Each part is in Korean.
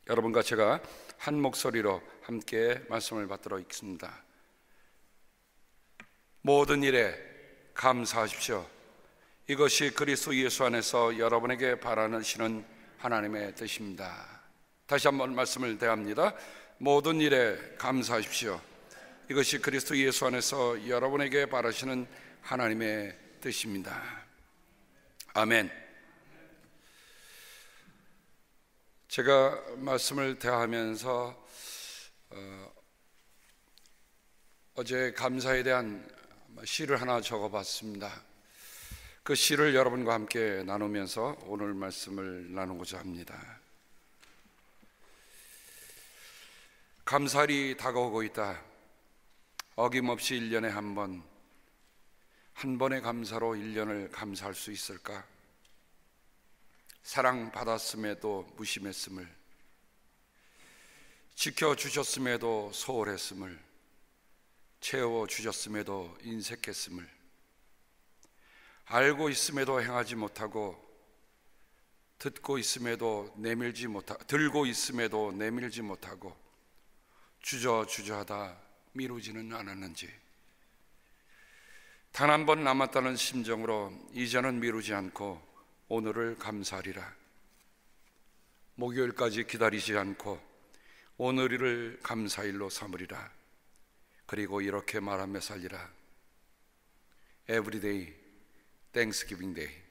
여러분과 제가 한 목소리로 함께 말씀을 받도록 있습니다. 모든 일에 감사하십시오. 이것이 그리스도 예수 안에서 여러분에게 바라시는 하나님의 뜻입니다. 다시 한번 말씀을 대합니다. 모든 일에 감사하십시오. 이것이 그리스도 예수 안에서 여러분에게 바라시는 하나님의 뜻입니다. 아멘. 제가 말씀을 대하면서 어제 감사에 대한 시를 하나 적어봤습니다. 그 시를 여러분과 함께 나누면서 오늘 말씀을 나누고자 합니다. 감사일이 다가오고 있다. 어김없이 1년에 한 번의 감사로 1년을 감사할 수 있을까? 사랑받았음에도 무심했음을, 지켜주셨음에도 소홀했음을, 채워주셨음에도 인색했음을, 알고 있음에도 행하지 못하고, 들고 있음에도 내밀지 못하고, 주저하다 미루지는 않았는지, 단 한 번 남았다는 심정으로 이제는 미루지 않고 오늘을 감사하리라. 목요일까지 기다리지 않고 오늘을 감사일로 삼으리라. 그리고 이렇게 말하며 살리라. Everyday Thanksgiving Day.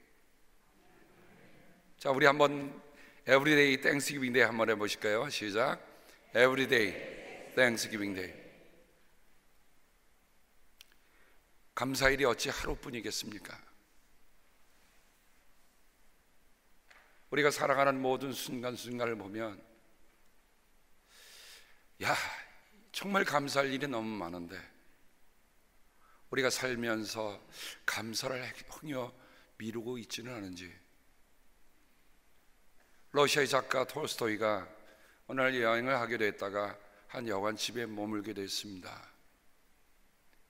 자, 우리 한번 Everyday Thanksgiving Day 한번 해보실까요? 시작. Everyday Thanksgiving Day. 감사일이 어찌 하루뿐이겠습니까? 우리가 살아가는 모든 순간순간을 보면 정말 감사할 일이 너무 많은데 우리가 살면서 감사를 행여 미루고 있지는 않은지. 러시아의 작가 톨스토이가 어느 날 여행을 하게 됐다가 한 여관집에 머물게 됐습니다.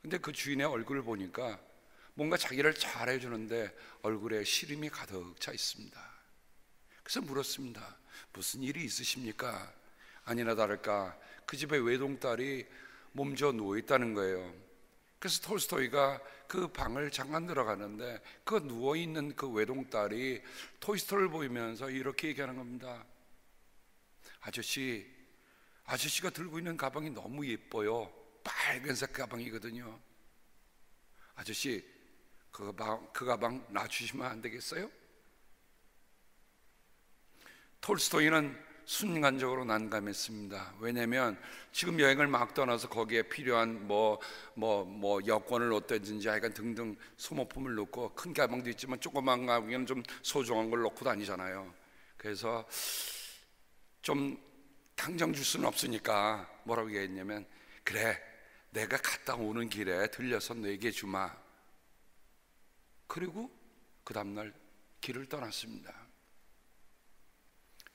근데 그 주인의 얼굴을 보니까 뭔가 자기를 잘해주는데 얼굴에 시름이 가득 차 있습니다. 그래서 물었습니다. 무슨 일이 있으십니까? 아니나 다를까 그 집에 외동딸이 몸져 누워있다는 거예요. 그래서 톨스토이가 그 방을 잠깐 들어가는데 그 누워있는 그 외동딸이 톨스토이를 보이면서 이렇게 얘기하는 겁니다. 아저씨가 들고 있는 가방이 너무 예뻐요. 빨간색 가방이거든요. 아저씨, 그 가방 놔주시면 안 되겠어요? 톨스토이는 순간적으로 난감했습니다. 왜냐하면 지금 여행을 막 떠나서 거기에 필요한 여권을 넣든지 하여간 등등 소모품을 넣고, 큰 가방도 있지만 조그만 가방에는 좀 소중한 걸 넣고 다니잖아요. 그래서 좀 당장 줄 수는 없으니까 뭐라고 얘기했냐면, 그래, 내가 갔다 오는 길에 들려서 내게 주마. 그리고 그 다음날 길을 떠났습니다.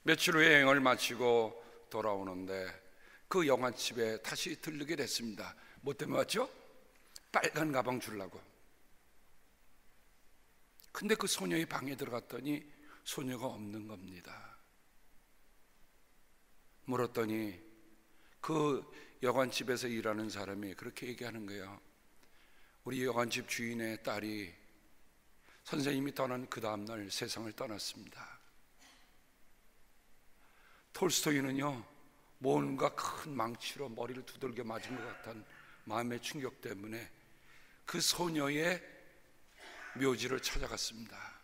며칠 후에 여행을 마치고 돌아오는데 그 영화집에 다시 들르게 됐습니다. 뭐 때문에 왔죠? 빨간 가방 주려고. 근데 그 소녀의 방에 들어갔더니 소녀가 없는 겁니다. 물었더니 그 여관집에서 일하는 사람이 그렇게 얘기하는 거예요. 우리 여관집 주인의 딸이 선생님이 떠난 그 다음날 세상을 떠났습니다. 톨스토이는요, 뭔가 큰 망치로 머리를 두들겨 맞은 것 같은 마음의 충격 때문에 그 소녀의 묘지를 찾아갔습니다.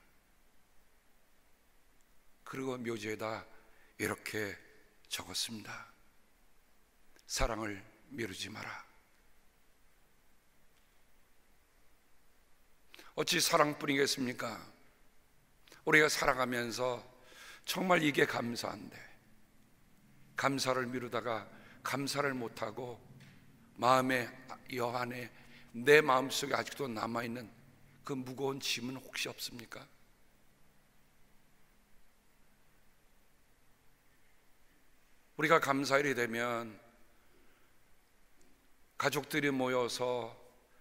그리고 묘지에다 이렇게 적었습니다. 사랑을 미루지 마라. 어찌 사랑뿐이겠습니까? 우리가 살아가면서 정말 이게 감사한데 감사를 미루다가 감사를 못하고 마음의 여한에 내 마음속에 아직도 남아있는 그 무거운 짐은 혹시 없습니까? 우리가 감사일이 되면 가족들이 모여서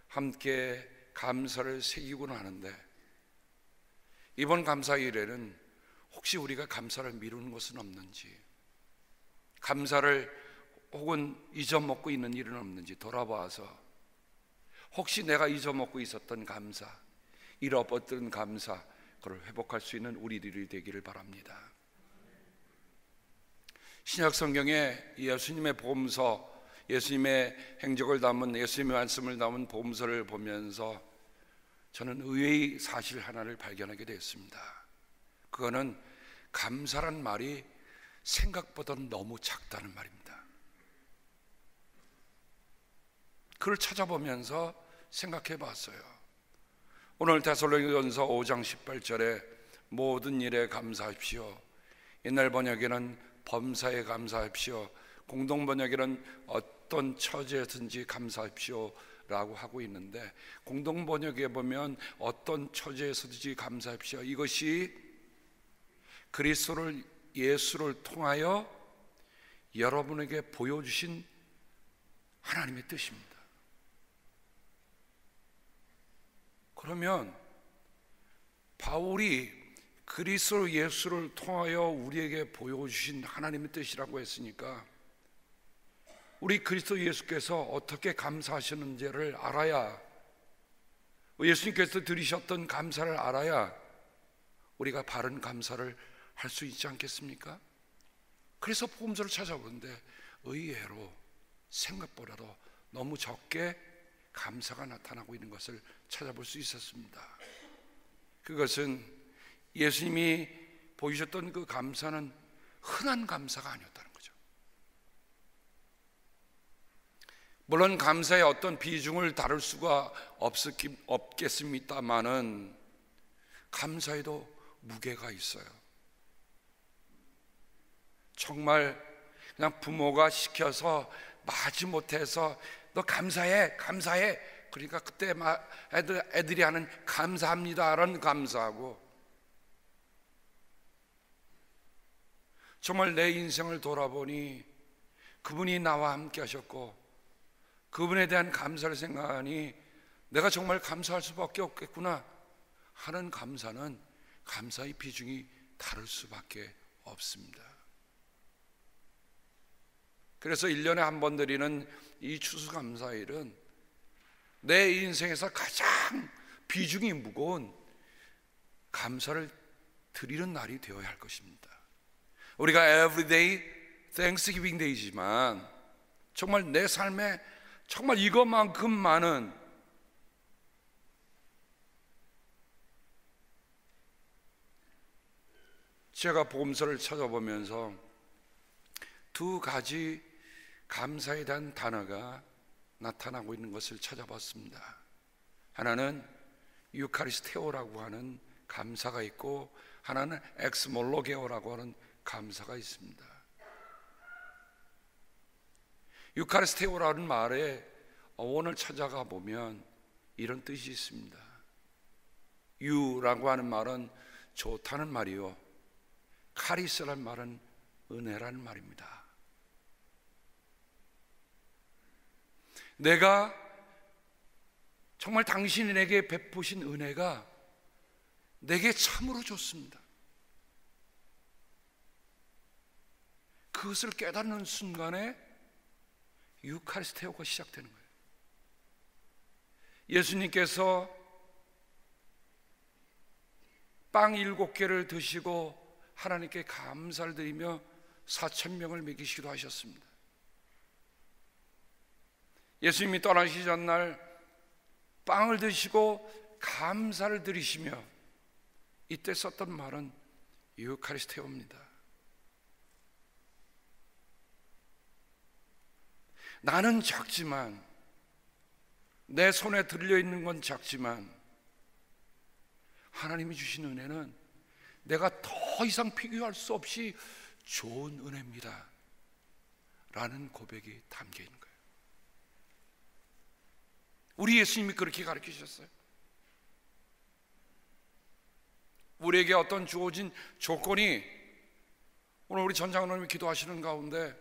함께 감사를 새기곤 하는데, 이번 감사일에는 혹시 우리가 감사를 미루는 것은 없는지, 감사를 혹은 잊어먹고 있는 일은 없는지 돌아봐서 혹시 내가 잊어먹고 있었던 감사, 잃어버렸던 감사, 그걸 회복할 수 있는 우리들이 되기를 바랍니다. 신약 성경에 예수님의 복음서, 예수님의 행적을 담은, 예수님의 말씀을 담은 복음서를 보면서 저는 의외의 사실 하나를 발견하게 되었습니다. 그거는 감사란 말이 생각보다 너무 작다는 말입니다. 그걸 찾아보면서 생각해 봤어요. 오늘 데살로니가전서 5장 18절에 모든 일에 감사하십시오. 옛날 번역에는 범사에 감사하십시오. 공동 번역에는 어떤 처지에든지 감사하십시오 라고 하고 있는데, 공동 번역에 보면 어떤 처지에서든지 감사하십시오, 이것이 그리스도를, 예수를 통하여 여러분에게 보여주신 하나님의 뜻입니다. 그러면 바울이 그리스도 예수를 통하여 우리에게 보여주신 하나님의 뜻이라고 했으니까 우리 그리스도 예수께서 어떻게 감사하시는지를 알아야, 예수님께서 드리셨던 감사를 알아야 우리가 바른 감사를 할 수 있지 않겠습니까? 그래서 복음서를 찾아보는데 의외로 생각보다도 너무 적게 감사가 나타나고 있는 것을 찾아볼 수 있었습니다. 그것은 예수님이 보이셨던 그 감사는 흔한 감사가 아니었다는 거죠. 물론 감사의 어떤 비중을 다룰 수가 없겠습니다만은 감사에도 무게가 있어요. 정말 그냥 부모가 시켜서 마지못해서 너 감사해, 감사해, 그러니까 그때 막 애들이 하는 감사합니다라는 감사하고, 정말 내 인생을 돌아보니 그분이 나와 함께 하셨고 그분에 대한 감사를 생각하니 내가 정말 감사할 수밖에 없겠구나 하는 감사는 감사의 비중이 다를 수밖에 없습니다. 그래서 1년에 한 번 드리는 이 추수감사일은 내 인생에서 가장 비중이 무거운 감사를 드리는 날이 되어야 할 것입니다. 우리가 everyday Thanksgiving Day지만 정말 내 삶에 정말 이것만큼 많은 제가 복음서를 찾아보면서 두 가지 감사에 대한 단어가 나타나고 있는 것을 찾아봤습니다. 하나는 유카리스테오라고 하는 감사가 있고 하나는 엑스몰로게오라고 하는 감사가 있습니다. 유카리스테오라는 말에 어원을 찾아가 보면 이런 뜻이 있습니다. 유라고 하는 말은 좋다는 말이요, 카리스라는 말은 은혜라는 말입니다. 내가 정말 당신이 내게 베푸신 은혜가 내게 참으로 좋습니다. 그것을 깨닫는 순간에 유카리스테오가 시작되는 거예요. 예수님께서 빵 7개를 드시고 하나님께 감사를 드리며 4,000명을 먹이시기도 하셨습니다. 예수님이 떠나시기 전날 빵을 드시고 감사를 드리시며 이때 썼던 말은 유카리스테오입니다. 나는 작지만, 내 손에 들려있는 건 작지만 하나님이 주신 은혜는 내가 더 이상 비교할 수 없이 좋은 은혜입니다 라는 고백이 담겨 있는 거예요. 우리 예수님이 그렇게 가르치셨어요. 우리에게 어떤 주어진 조건이, 오늘 우리 전장로님이 기도하시는 가운데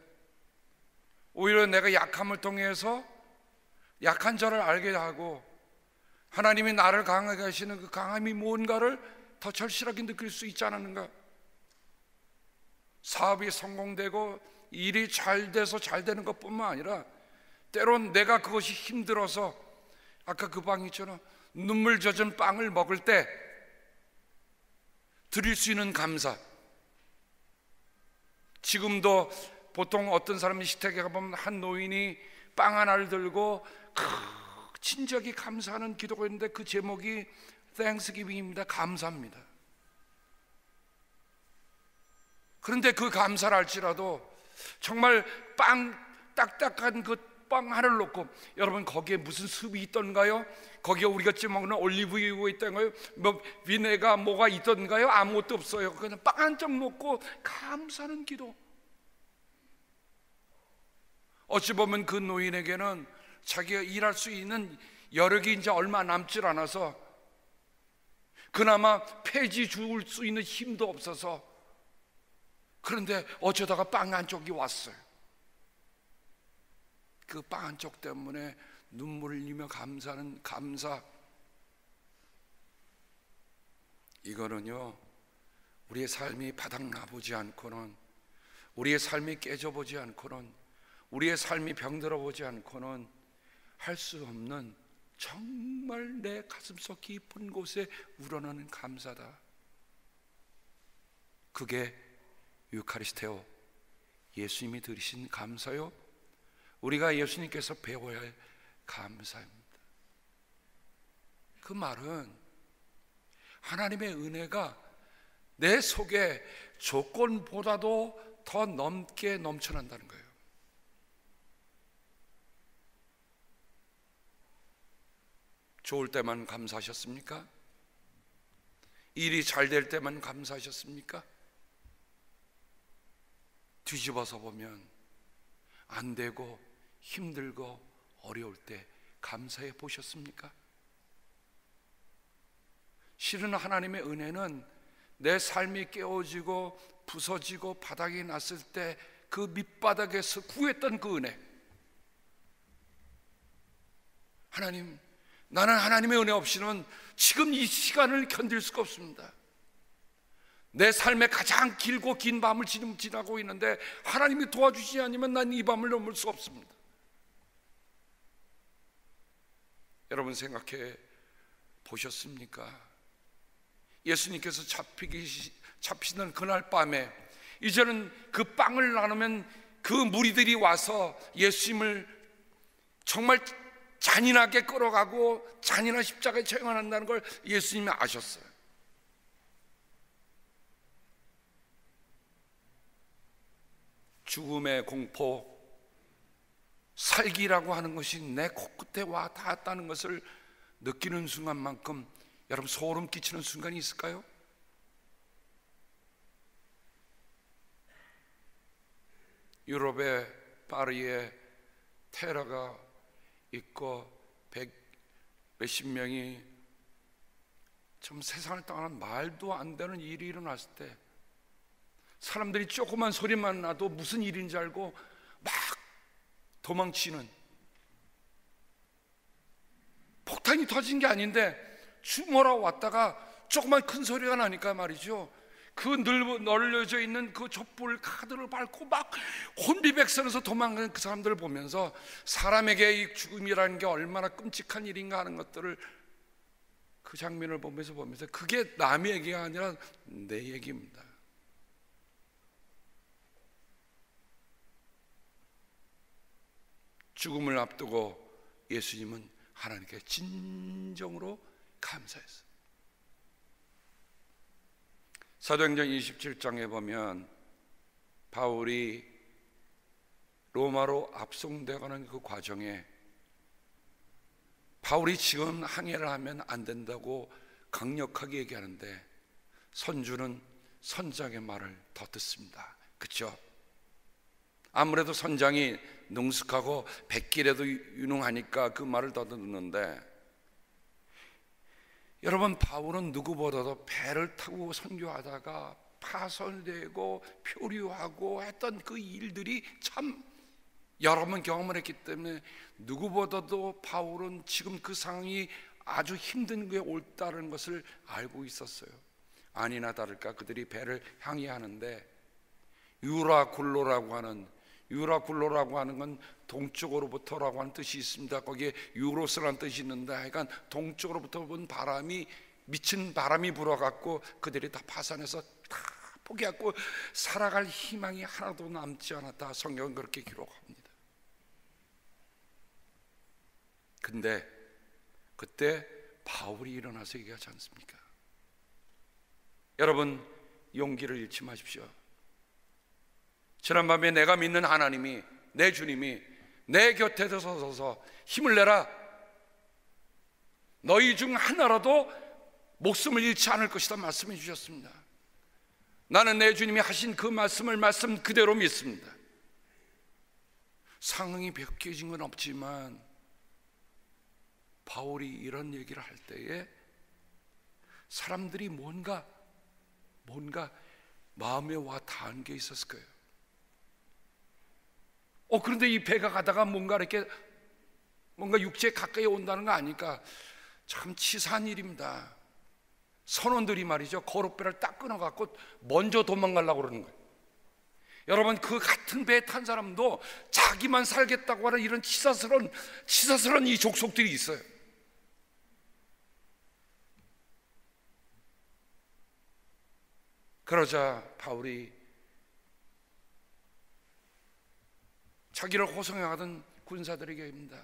오히려 내가 약함을 통해서 약한 저를 알게 하고 하나님이 나를 강하게 하시는 그 강함이 뭔가를 더 절실하게 느낄 수 있지 않았는가? 사업이 성공되고 일이 잘 돼서 잘 되는 것뿐만 아니라 때론 내가 그것이 힘들어서 아까 그 빵 있잖아, 눈물 젖은 빵을 먹을 때 드릴 수 있는 감사. 지금도 보통 어떤 사람이 식탁에 가보면 한 노인이 빵 하나를 들고 진지하게 감사하는 기도가 있는데 그 제목이 Thanksgiving입니다. 감사합니다. 그런데 그 감사를 할지라도 정말 빵 딱딱한 그 빵 하나를 놓고, 여러분 거기에 무슨 습이 있던가요? 거기에 우리가 찌 먹는 올리브유가 있던가요? 뭐 비네가 뭐가 있던가요? 아무것도 없어요. 그냥 빵 한 쪽 놓고 감사하는 기도. 어찌 보면 그 노인에게는 자기가 일할 수 있는 여력이 이제 얼마 남질 않아서 그나마 폐지 줄 수 있는 힘도 없어서, 그런데 어쩌다가 빵 한 쪽이 왔어요. 그 빵 한 쪽 때문에 눈물을 흘리며 감사하는 감사. 이거는요, 우리의 삶이 바닥나보지 않고는, 우리의 삶이 깨져보지 않고는, 우리의 삶이 병들어보지 않고는 할 수 없는 정말 내 가슴속 깊은 곳에 우러나는 감사다. 그게 유카리스테오, 예수님이 드리신 감사요, 우리가 예수님께서 배워야 할 감사입니다. 그 말은 하나님의 은혜가 내 속에 조건보다도 더 넘게 넘쳐난다는 거예요. 좋을 때만 감사하셨습니까? 일이 잘 될 때만 감사하셨습니까? 뒤집어서 보면 안 되고 힘들고 어려울 때 감사해 보셨습니까? 실은 하나님의 은혜는 내 삶이 깨어지고 부서지고 바닥이 났을 때 그 밑바닥에서 구했던 그 은혜. 하나님, 나는 하나님의 은혜 없이는 지금 이 시간을 견딜 수가 없습니다. 내 삶의 가장 길고 긴 밤을 지금 지나고 있는데 하나님이 도와주시지 않으면 난 이 밤을 넘을 수 없습니다. 여러분 생각해 보셨습니까? 예수님께서 잡히시는 그날 밤에 이제는 그 빵을 나누면 그 무리들이 와서 예수님을 정말 잔인하게 끌어가고 잔인한 십자가에 처형한다는 걸 예수님이 아셨어요. 죽음의 공포, 살기라고 하는 것이 내 코끝에 와 닿았다는 것을 느끼는 순간만큼 여러분 소름 끼치는 순간이 있을까요? 유럽의 파리에 테러가 있고 몇십 명이 좀 세상을 떠나는 말도 안 되는 일이 일어났을 때 사람들이 조그만 소리만 나도 무슨 일인지 알고 막 도망치는, 폭탄이 터진 게 아닌데 추모라 왔다가 조그만 큰 소리가 나니까 말이죠, 그 널려져 있는 그 촛불 카드를 밟고 막 혼비백산해서 도망가는 그 사람들을 보면서 사람에게 이 죽음이라는 게 얼마나 끔찍한 일인가 하는 것들을, 그 장면을 보면서 그게 남의 얘기가 아니라 내 얘기입니다. 죽음을 앞두고 예수님은 하나님께 진정으로 감사했어요. 사도행전 27장에 보면 바울이 로마로 압송되어가는 그 과정에 바울이 지금 항해를 하면 안 된다고 강력하게 얘기하는데 선주는 선장의 말을 더 듣습니다. 그렇죠? 아무래도 선장이 능숙하고 백길에도 유능하니까 그 말을 더 듣는데, 여러분 바울은 누구보다도 배를 타고 선교하다가 파손되고 표류하고 했던 그 일들이 참 여러 번 경험을 했기 때문에 누구보다도 바울은 지금 그 상황이 아주 힘든 게 옳다는 것을 알고 있었어요. 아니나 다를까 그들이 배를 향해 하는데 유라굴로라고 하는 건 동쪽으로부터라고 하는 뜻이 있습니다. 거기에 유로스라는 뜻이 있는데, 하여간 동쪽으로부터 본 바람이, 미친 바람이 불어갖고 그들이 다 파산해서 다 포기하고 살아갈 희망이 하나도 남지 않았다. 성경은 그렇게 기록합니다. 근데 그때 바울이 일어나서 얘기하지 않습니까? 여러분, 용기를 잃지 마십시오. 지난밤에 내가 믿는 하나님이, 내 주님이 내 곁에 서서 힘을 내라, 너희 중 하나라도 목숨을 잃지 않을 것이다 말씀해 주셨습니다. 나는 내 주님이 하신 그 말씀을 말씀 그대로 믿습니다. 상황이 바뀌어진 건 없지만 바울이 이런 얘기를 할 때에 사람들이 뭔가 마음에 와 닿은 게 있었을 거예요. 그런데 이 배가 가다가 뭔가 육지에 가까이 온다는 거 아니까 참 치사한 일입니다. 선원들이 말이죠, 거룩배를 딱 끊어갖고 먼저 도망가려고 그러는 거예요. 여러분, 그 같은 배에 탄 사람도 자기만 살겠다고 하는 이런 치사스러운 이 족속들이 있어요. 그러자 바울이 자기를 호송해가던 군사들에게 얘기합니다.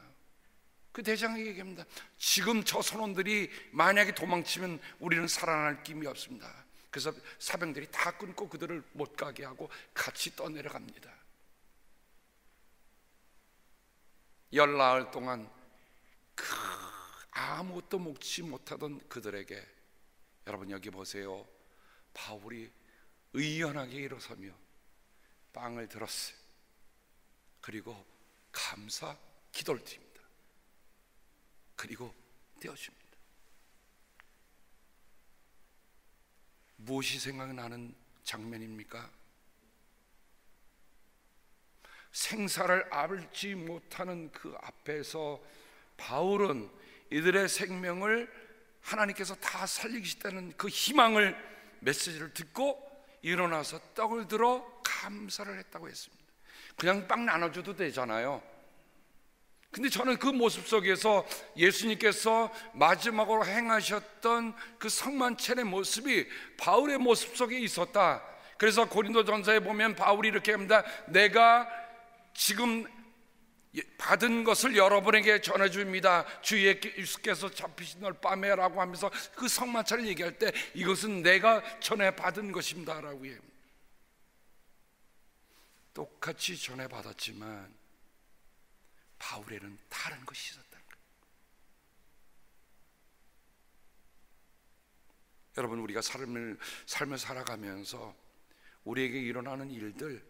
그 대장에게 얘기합니다. 지금 저 선원들이 만약에 도망치면 우리는 살아날 힘이 없습니다. 그래서 사병들이 다 끊고 그들을 못 가게 하고 같이 떠내려갑니다. 열나흘 동안 아무것도 먹지 못하던 그들에게, 여러분 여기 보세요, 바울이 의연하게 일어서며 빵을 들었어요. 그리고 감사 기도를 드립니다. 그리고 떼어줍니다. 무엇이 생각나는 장면입니까? 생사를 알지 못하는 그 앞에서 바울은 이들의 생명을 하나님께서 다 살리시다는 그 희망을, 메시지를 듣고 일어나서 떡을 들어 감사를 했다고 했습니다. 그냥 빵 나눠줘도 되잖아요. 근데 저는 그 모습 속에서 예수님께서 마지막으로 행하셨던 그 성만찬의 모습이 바울의 모습 속에 있었다. 그래서 고린도전서에 보면 바울이 이렇게 합니다. 내가 지금 받은 것을 여러분에게 전해줍니다. 주 예수께서 잡히신 날 밤에 라고 하면서 그 성만찬을 얘기할 때 이것은 내가 전해 받은 것입니다 라고 해요. 똑같이 전해 받았지만 바울에는 다른 것이 있었다는 거예요. 여러분, 우리가 삶을 살아가면서 우리에게 일어나는 일들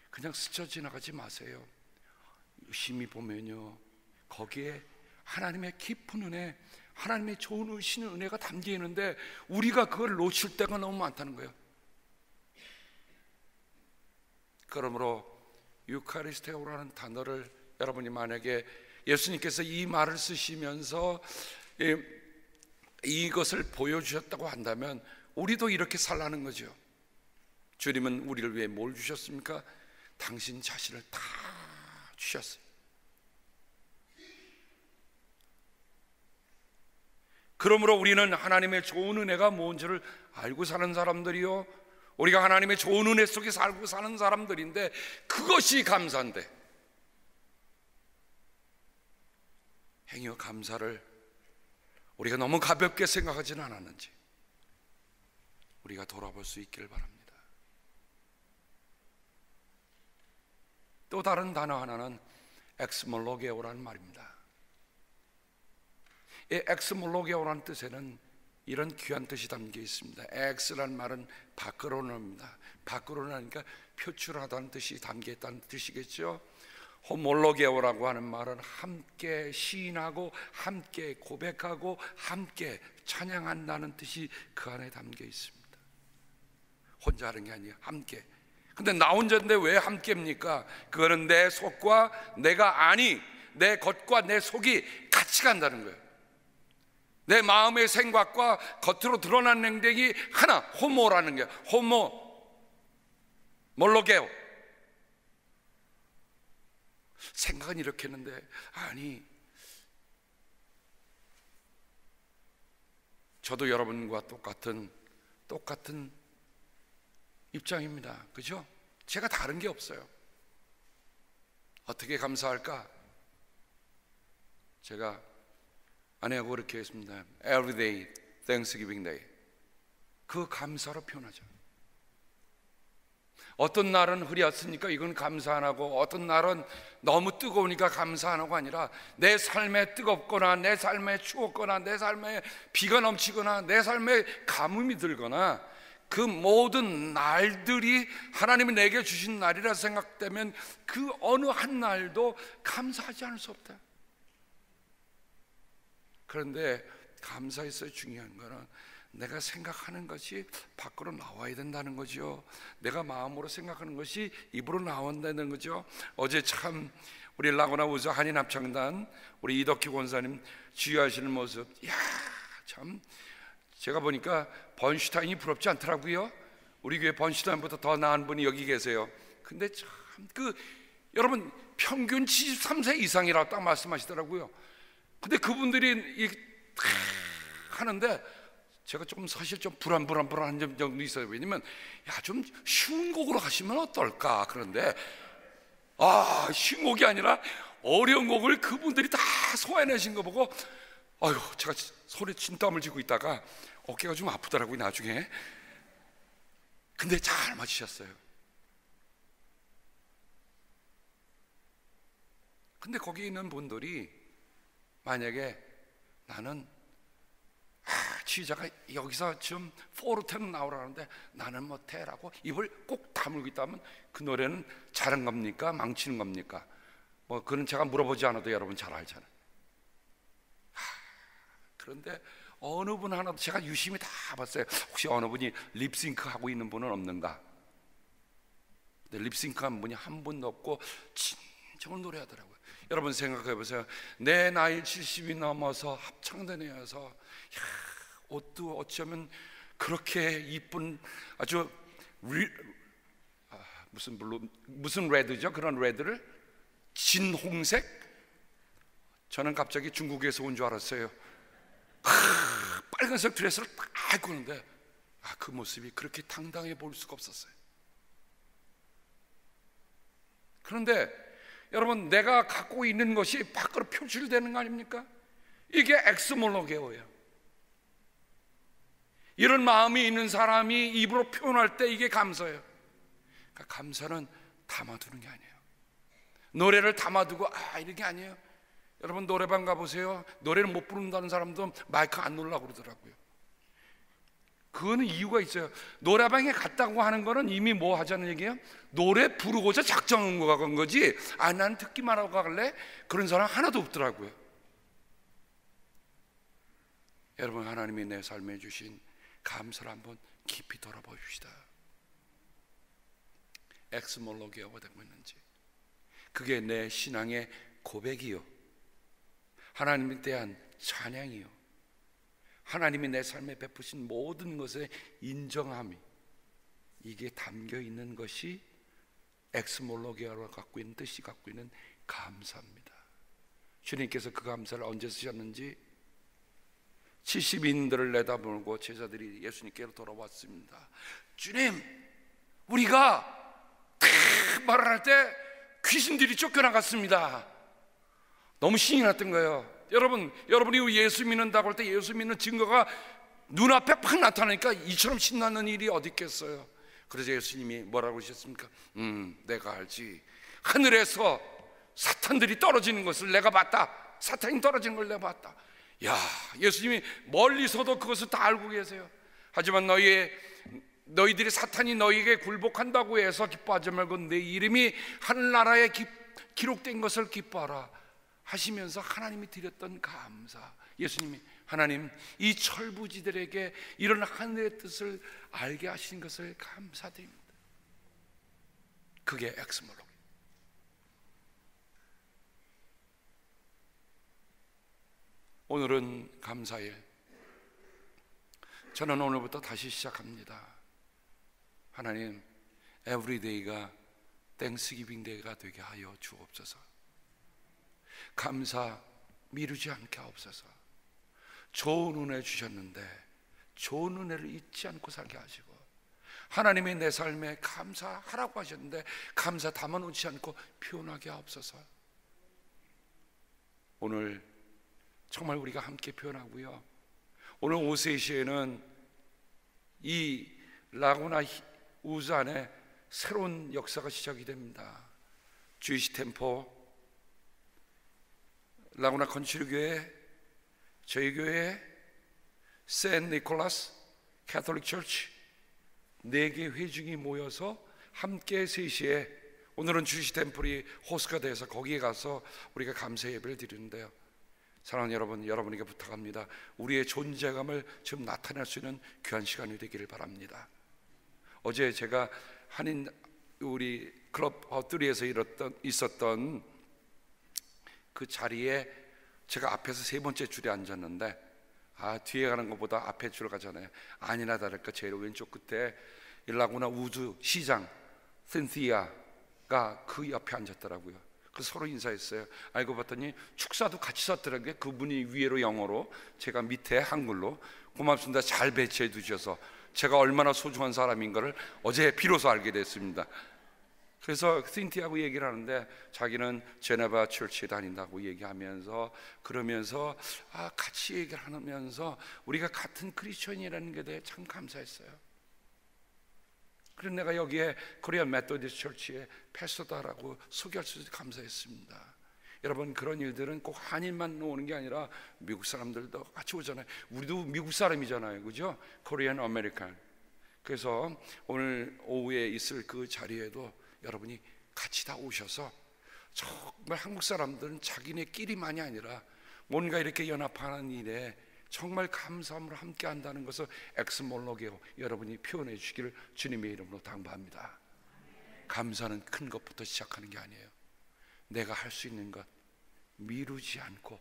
그냥 스쳐 지나가지 마세요. 유심히 보면요, 거기에 하나님의 깊은 은혜, 하나님의 좋은 의신 은혜가 담겨 있는데 우리가 그걸 놓칠 때가 너무 많다는 거예요. 그러므로 유카리스테오라는 단어를 여러분이 만약에 예수님께서 이 말을 쓰시면서 이것을 보여주셨다고 한다면 우리도 이렇게 살라는 거죠. 주님은 우리를 위해 뭘 주셨습니까? 당신 자신을 다 주셨어요. 그러므로 우리는 하나님의 좋은 은혜가 뭔지를 알고 사는 사람들이요, 우리가 하나님의 좋은 은혜 속에 살고 사는 사람들인데 그것이 감사인데, 행여 감사를 우리가 너무 가볍게 생각하지는 않았는지 우리가 돌아볼 수 있기를 바랍니다. 또 다른 단어 하나는 엑스몰로게오라는 말입니다. 이 엑스몰로게오라는 뜻에는 이런 귀한 뜻이 담겨 있습니다. 엑스라는 말은 밖으로는입니다. 밖으로나니까 표출하다는 뜻이 담겨 있다는 뜻이겠죠. 호몰로게오라고 하는 말은 함께 시인하고 함께 고백하고 함께 찬양한다는 뜻이 그 안에 담겨 있습니다. 혼자 하는 게 아니에요, 함께. 근데 나 혼자인데 왜 함께입니까? 그거는 내 속과 내가 아니, 내 겉과 내 속이 같이 간다는 거예요. 내 마음의 생각과 겉으로 드러난 행동이 하나, 호모라는 게, 호모 몰로게오. 생각은 이렇게 했는데, 아니, 저도 여러분과 똑같은 입장입니다. 그죠? 제가 다른 게 없어요. 어떻게 감사할까? 제가 아내하고 그렇게 했습니다. Every day, Thanksgiving Day. 그 감사로 표현하죠. 어떤 날은 흐렸으니까 이건 감사 안 하고, 어떤 날은 너무 뜨거우니까 감사 안 하고 아니라, 내 삶에 뜨겁거나, 내 삶에 추웠거나, 내 삶에 비가 넘치거나, 내 삶에 가뭄이 들거나, 그 모든 날들이 하나님이 내게 주신 날이라 생각되면 그 어느 한 날도 감사하지 않을 수 없다. 그런데 감사에서 중요한 거는 내가 생각하는 것이 밖으로 나와야 된다는 거죠. 내가 마음으로 생각하는 것이 입으로 나온다는 거죠. 어제 참 우리 라고나 우즈 한인 합창단 우리 이덕희 권사님 주의하시는 모습, 이야, 참 제가 보니까 번슈타인이 부럽지 않더라고요. 우리 교회 번슈타인보다 더 나은 분이 여기 계세요. 근데 참 여러분 평균 73세 이상이라고 딱 말씀하시더라고요. 근데 그분들이 하는데 제가 조금 사실 좀 불안한 점도 있어요. 왜냐면 좀 쉬운 곡으로 하시면 어떨까. 그런데 쉬운 곡이 아니라 어려운 곡을 그분들이 다 소화해내신 거 보고 아유, 제가 손에 진땀을 쥐고 있다가 어깨가 좀 아프더라고요, 나중에. 근데 잘 맞으셨어요. 근데 거기 있는 분들이 만약에 나는 지휘자가 여기서 지금 4-10 나오라는데 나는 못해라고 입을 꼭 다물고 있다면 그 노래는 잘한 겁니까? 망치는 겁니까? 뭐 그건 제가 물어보지 않아도 여러분 잘 알잖아요. 그런데 어느 분 하나도 제가 유심히 다 봤어요. 혹시 어느 분이 립싱크 하고 있는 분은 없는가? 근데 립싱크 한 분이 한 분도 없고 진정을 노래하더라고요. 여러분 생각해 보세요. 내 나이 70이 넘어서 합창단에서 옷도 어쩌면 그렇게 이쁜 아주 무슨 레드죠? 그런 레드를 진홍색? 저는 갑자기 중국에서 온 줄 알았어요. 빨간색 드레스를 딱 입고 오는데 그 모습이 그렇게 당당해 보일 수가 없었어요. 그런데 여러분 내가 갖고 있는 것이 밖으로 표출되는 거 아닙니까? 이게 엑스몰로게오예요. 이런 마음이 있는 사람이 입으로 표현할 때 이게 감사예요. 그러니까 감사는 담아두는 게 아니에요. 노래를 담아두고 이런 게 아니에요. 여러분 노래방 가보세요. 노래를 못 부른다는 사람도 마이크 안 놓으려고 그러더라고요. 그거는 이유가 있어요. 노래방에 갔다고 하는 거는 이미 뭐 하자는 얘기예요? 노래 부르고자 작정한 거지 난 듣기만 하고 갈래? 그런 사람 하나도 없더라고요. 여러분 하나님이 내 삶에 주신 감사를 한번 깊이 돌아보십시다. 엑스몰로게오가 되고 있는지, 그게 내 신앙의 고백이요, 하나님에 대한 찬양이요, 하나님이 내 삶에 베푸신 모든 것의 인정함이, 이게 담겨 있는 것이 엑스몰로게오를 갖고 있는 뜻이 갖고 있는 감사입니다. 주님께서 그 감사를 언제 쓰셨는지 70인들을 내다보고 제자들이 예수님께로 돌아왔습니다. 주님, 우리가 말을 할 때 귀신들이 쫓겨나갔습니다. 너무 신이 났던 거예요. 여러분이 예수 믿는다고 할 때 예수 믿는 증거가 눈앞에 팍 나타나니까 이처럼 신나는 일이 어디 있겠어요. 그래서 예수님이 뭐라고 하셨습니까? 내가 알지. 하늘에서 사탄들이 떨어지는 것을 내가 봤다. 사탄이 떨어지는 걸 내가 봤다. 야, 예수님이 멀리서도 그것을 다 알고 계세요. 하지만 너희들이 사탄이 너희에게 굴복한다고 해서 기뻐하지 말고 내 이름이 하늘나라에 기록된 것을 기뻐하라 하시면서 하나님이 드렸던 감사. 예수님이 하나님 이 철부지들에게 이런 하늘의 뜻을 알게 하신 것을 감사드립니다. 그게 엑스몰로게. 오늘은 감사일. 저는 오늘부터 다시 시작합니다. 하나님, 에브리데이가 땡스기빙 데이가 되게 하여 주옵소서. 감사 미루지 않게 하옵소서. 좋은 은혜 주셨는데 좋은 은혜를 잊지 않고 살게 하시고, 하나님이 내 삶에 감사하라고 하셨는데 감사 담아놓지 않고 표현하게 하옵소서. 오늘 정말 우리가 함께 표현하고요, 오늘 오후 3시에는 이 라구나 우즈 안에 새로운 역사가 시작이 됩니다. 주이시 템포, 라구나 컨츄리 교회, 저희 교회, 샌 니콜라스 캐톨릭 처치 4개 회중이 모여서 함께 3시에, 오늘은 주이시 템플이 호스가 돼서 거기에 가서 우리가 감사 예배를 드리는데요, 사랑하는 여러분, 여러분에게 부탁합니다. 우리의 존재감을 좀 나타낼 수 있는 귀한 시간이 되기를 바랍니다. 어제 제가 한인 우리 클럽 헛두리에서 있었던 그 자리에 제가 앞에서 3번째 줄에 앉았는데, 뒤에 가는 것보다 앞에 줄 가잖아요. 아니나 다를까 제일 왼쪽 끝에 라구나 우즈 시장 신티아가 그 옆에 앉았더라고요. 그래서 서로 인사했어요. 알고 봤더니 축사도 같이 썼더라고요. 그분이 위에로 영어로, 제가 밑에 한글로. 고맙습니다. 잘 배치해 두셔서 제가 얼마나 소중한 사람인 것을 어제 비로소 알게 됐습니다. 그래서 신티하고 얘기를 하는데 자기는 제네바 철치에 다닌다고 얘기하면서, 그러면서 같이 얘기를 하면서 우리가 같은 크리스천이라는 게 대해 참 감사했어요. 그래서 내가 여기에 코리안 메토디스트 철치의 패스터다라고 소개할 수 있어서 감사했습니다. 여러분, 그런 일들은 꼭 한인만 오는 게 아니라 미국 사람들도 같이 오잖아요. 우리도 미국 사람이잖아요, 그죠? 코리안 아메리칸. 그래서 오늘 오후에 있을 그 자리에도 여러분이 같이 다 오셔서, 정말 한국 사람들은 자기네끼리만이 아니라 뭔가 이렇게 연합하는 일에 정말 감사함으로 함께 한다는 것을 엑스몰로게오 여러분이 표현해 주시기를 주님의 이름으로 당부합니다. 감사는 큰 것부터 시작하는 게 아니에요. 내가 할 수 있는 것 미루지 않고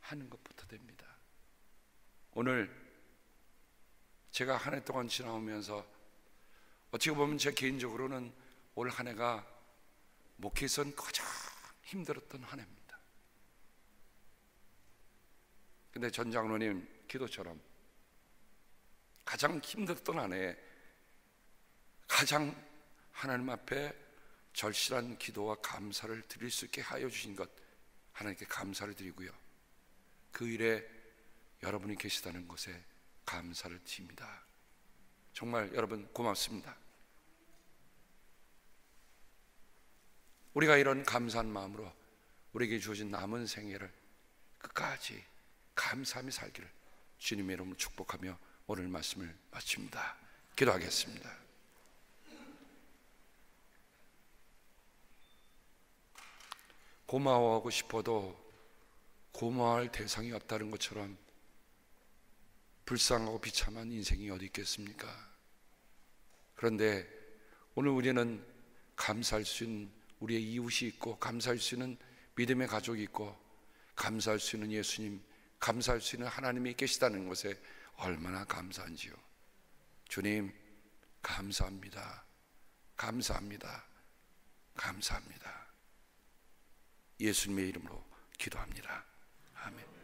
하는 것부터 됩니다. 오늘 제가 한 해 동안 지나오면서 어찌 보면 제 개인적으로는 올 한 해가 목회에선 가장 힘들었던 한 해입니다. 근데 전 장로님 기도처럼 가장 힘들었던 한 해에 가장 하나님 앞에 절실한 기도와 감사를 드릴 수 있게 하여 주신 것, 하나님께 감사를 드리고요, 그 일에 여러분이 계시다는 것에 감사를 드립니다. 정말 여러분 고맙습니다. 우리가 이런 감사한 마음으로 우리에게 주어진 남은 생애를 끝까지 감사하며 살기를 주님의 이름으로 축복하며 오늘 말씀을 마칩니다. 기도하겠습니다. 고마워하고 싶어도 고마워할 대상이 없다는 것처럼 불쌍하고 비참한 인생이 어디 있겠습니까? 그런데 오늘 우리는 감사할 수 있는 우리의 이웃이 있고, 감사할 수 있는 믿음의 가족이 있고, 감사할 수 있는 예수님, 감사할 수 있는 하나님이 계시다는 것에 얼마나 감사한지요. 주님 감사합니다. 감사합니다. 감사합니다. 예수님의 이름으로 기도합니다. 아멘.